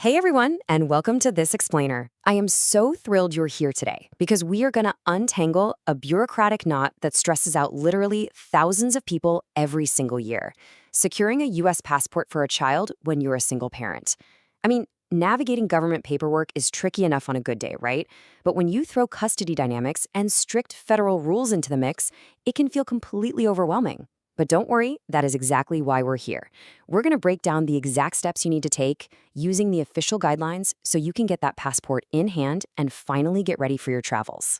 Hey everyone, and welcome to This Explainer. I am so thrilled you're here today because we are going to untangle a bureaucratic knot that stresses out literally thousands of people every single year. Securing a U.S. passport for a child when you're a single parent. I mean, navigating government paperwork is tricky enough on a good day, right? But when you throw custody dynamics and strict federal rules into the mix, it can feel completely overwhelming. But don't worry, that is exactly why we're here. We're going to break down the exact steps you need to take using the official guidelines so you can get that passport in hand and finally get ready for your travels.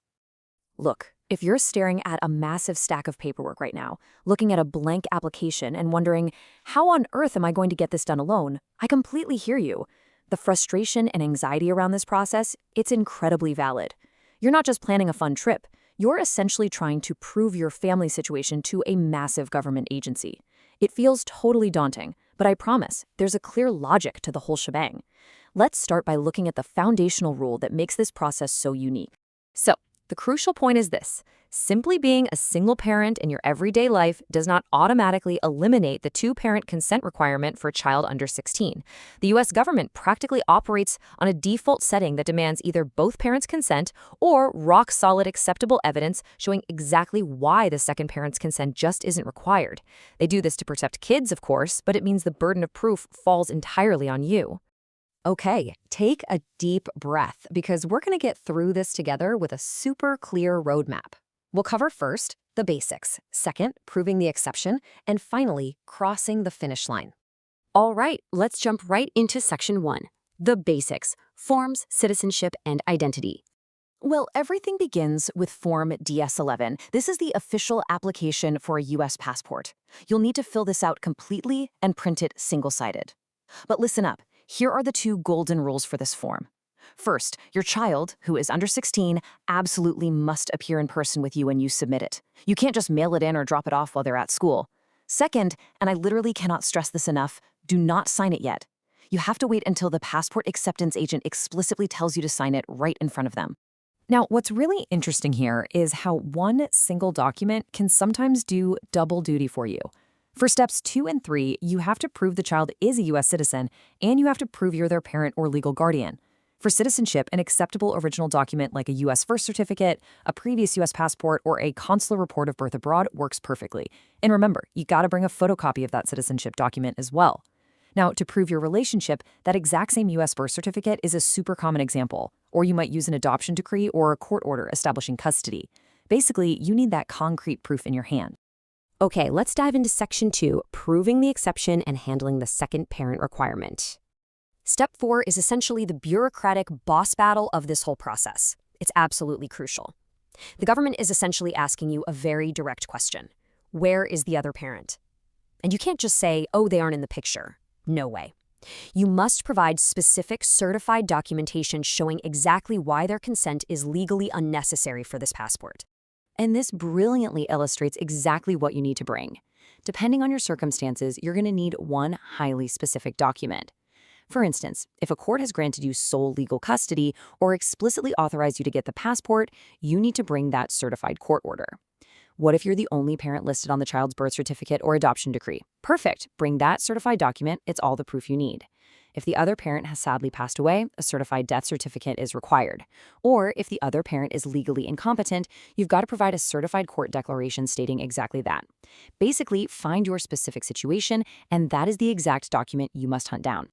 Look, if you're staring at a massive stack of paperwork right now, looking at a blank application and wondering, how on earth am I going to get this done alone? I completely hear you. The frustration and anxiety around this process, it's incredibly valid. You're not just planning a fun trip. You're essentially trying to prove your family situation to a massive government agency. It feels totally daunting, but I promise there's a clear logic to the whole shebang. Let's start by looking at the foundational rule that makes this process so unique. So, the crucial point is this. Simply being a single parent in your everyday life does not automatically eliminate the two-parent consent requirement for a child under 16. The U.S. government practically operates on a default setting that demands either both parents' consent or rock-solid acceptable evidence showing exactly why the second parent's consent just isn't required. They do this to protect kids, of course, but it means the burden of proof falls entirely on you. Okay, take a deep breath because we're going to get through this together with a super clear roadmap. We'll cover first the basics, second, proving the exception, and finally, crossing the finish line. All right, let's jump right into Section 1, the basics, forms, citizenship, and identity. Well, everything begins with Form DS-11. This is the official application for a U.S. passport. You'll need to fill this out completely and print it single-sided. But listen up. Here are the two golden rules for this form. First, your child, who is under 16, absolutely must appear in person with you when you submit it. You can't just mail it in or drop it off while they're at school. Second, and I literally cannot stress this enough, do not sign it yet. You have to wait until the passport acceptance agent explicitly tells you to sign it right in front of them. Now, what's really interesting here is how one single document can sometimes do double duty for you. For steps 2 and 3, you have to prove the child is a U.S. citizen, and you have to prove you're their parent or legal guardian. For citizenship, an acceptable original document like a U.S. birth certificate, a previous U.S. passport, or a consular report of birth abroad works perfectly. And remember, you gotta bring a photocopy of that citizenship document as well. Now, to prove your relationship, that exact same U.S. birth certificate is a super common example, or you might use an adoption decree or a court order establishing custody. Basically, you need that concrete proof in your hand. Okay, let's dive into Section 2, proving the exception and handling the second parent requirement. Step 4 is essentially the bureaucratic boss battle of this whole process. It's absolutely crucial. The government is essentially asking you a very direct question. Where is the other parent? And you can't just say, oh, they aren't in the picture. No way. You must provide specific certified documentation showing exactly why their consent is legally unnecessary for this passport. And this brilliantly illustrates exactly what you need to bring. Depending on your circumstances, you're going to need one highly specific document. For instance, if a court has granted you sole legal custody or explicitly authorized you to get the passport, you need to bring that certified court order. What if you're the only parent listed on the child's birth certificate or adoption decree? Perfect. Bring that certified document. It's all the proof you need. If the other parent has sadly passed away, a certified death certificate is required. Or if the other parent is legally incompetent, you've got to provide a certified court declaration stating exactly that. Basically, find your specific situation, and that is the exact document you must hunt down.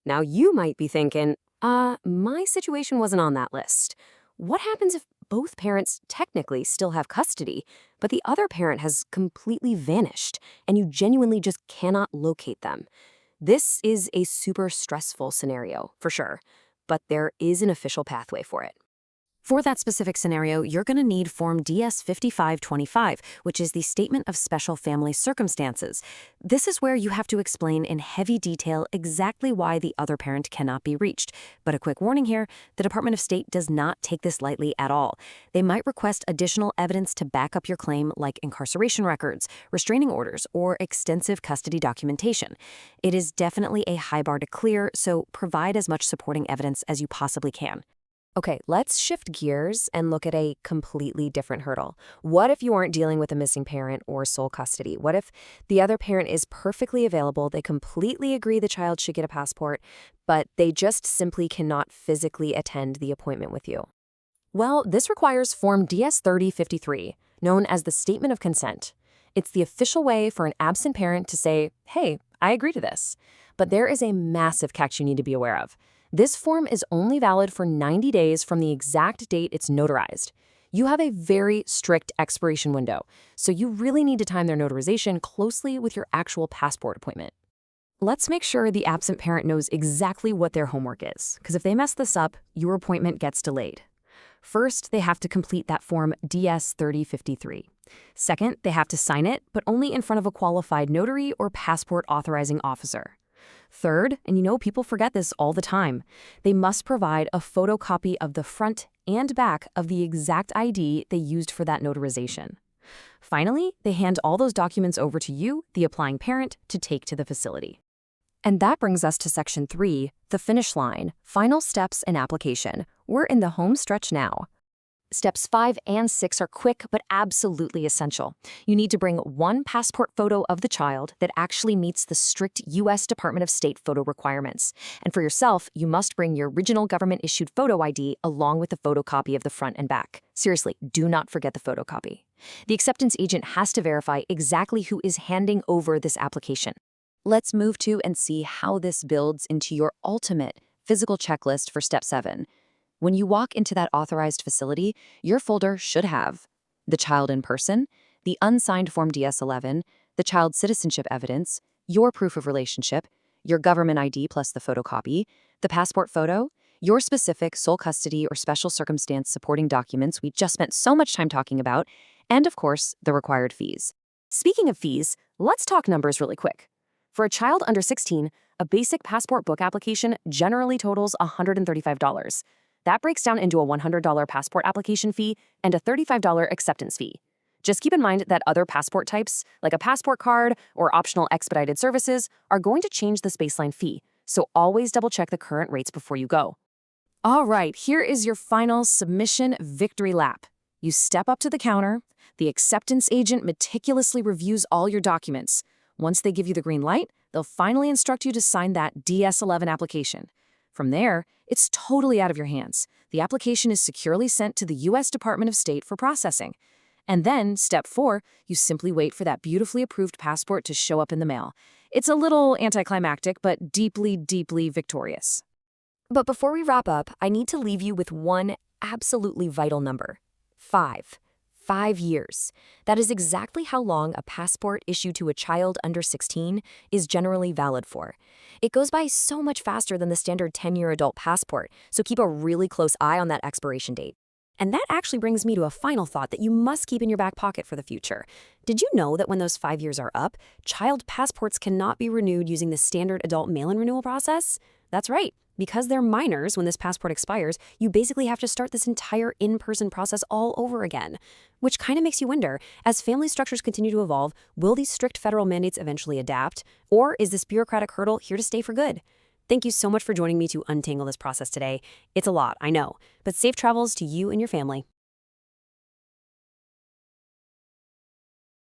Now, you might be thinking, my situation wasn't on that list. What happens if both parents technically still have custody, but the other parent has completely vanished, and you genuinely just cannot locate them? This is a super stressful scenario, for sure, but there is an official pathway for it. For that specific scenario, you're going to need Form DS-5525, which is the Statement of Special Family Circumstances. This is where you have to explain in heavy detail exactly why the other parent cannot be reached. But a quick warning here, the Department of State does not take this lightly at all. They might request additional evidence to back up your claim like incarceration records, restraining orders, or extensive custody documentation. It is definitely a high bar to clear, so provide as much supporting evidence as you possibly can. Okay, let's shift gears and look at a completely different hurdle. What if you aren't dealing with a missing parent or sole custody? What if the other parent is perfectly available, they completely agree the child should get a passport, but they just simply cannot physically attend the appointment with you? Well, this requires Form DS-3053, known as the Statement of Consent. It's the official way for an absent parent to say, hey, I agree to this. But there is a massive catch you need to be aware of. This form is only valid for 90 days from the exact date it's notarized. You have a very strict expiration window, so you really need to time their notarization closely with your actual passport appointment. Let's make sure the absent parent knows exactly what their homework is, because if they mess this up, your appointment gets delayed. First, they have to complete that Form DS-3053. Second, they have to sign it, but only in front of a qualified notary or passport authorizing officer. Third, and people forget this all the time, they must provide a photocopy of the front and back of the exact ID they used for that notarization. Finally, they hand all those documents over to you, the applying parent, to take to the facility. And that brings us to Section 3, the finish line, final steps and application. We're in the home stretch now. Steps 5 and 6 are quick but absolutely essential. You need to bring one passport photo of the child that actually meets the strict U.S. Department of State photo requirements. And for yourself, you must bring your original government-issued photo ID along with the photocopy of the front and back. Seriously, do not forget the photocopy. The acceptance agent has to verify exactly who is handing over this application. Let's move to and see how this builds into your ultimate physical checklist for Step 7. When you walk into that authorized facility, your folder should have the child in person, the unsigned Form DS-11, the child's citizenship evidence, your proof of relationship, your government ID plus the photocopy, the passport photo, your specific sole custody or special circumstance supporting documents we just spent so much time talking about, and of course, the required fees. Speaking of fees, let's talk numbers really quick. For a child under 16, a basic passport book application generally totals $135. That breaks down into a $100 passport application fee and a $35 acceptance fee. Just keep in mind that other passport types, like a passport card or optional expedited services, are going to change this baseline fee, so always double-check the current rates before you go. All right, here is your final submission victory lap. You step up to the counter, the acceptance agent meticulously reviews all your documents. Once they give you the green light, they'll finally instruct you to sign that DS-11 application. From there, it's totally out of your hands. The application is securely sent to the U.S. Department of State for processing. And then, Step 4, you simply wait for that beautifully approved passport to show up in the mail. It's a little anticlimactic, but deeply, deeply victorious. But before we wrap up, I need to leave you with one absolutely vital number: 5. 5 years. That is exactly how long a passport issued to a child under 16 is generally valid for. It goes by so much faster than the standard 10-year adult passport, so keep a really close eye on that expiration date. And that actually brings me to a final thought that you must keep in your back pocket for the future. Did you know that when those 5 years are up, child passports cannot be renewed using the standard adult mail-in renewal process? That's right. Because they're minors when this passport expires, you basically have to start this entire in-person process all over again. Which kind of makes you wonder, as family structures continue to evolve, will these strict federal mandates eventually adapt? Or is this bureaucratic hurdle here to stay for good? Thank you so much for joining me to untangle this process today. It's a lot, I know, but safe travels to you and your family.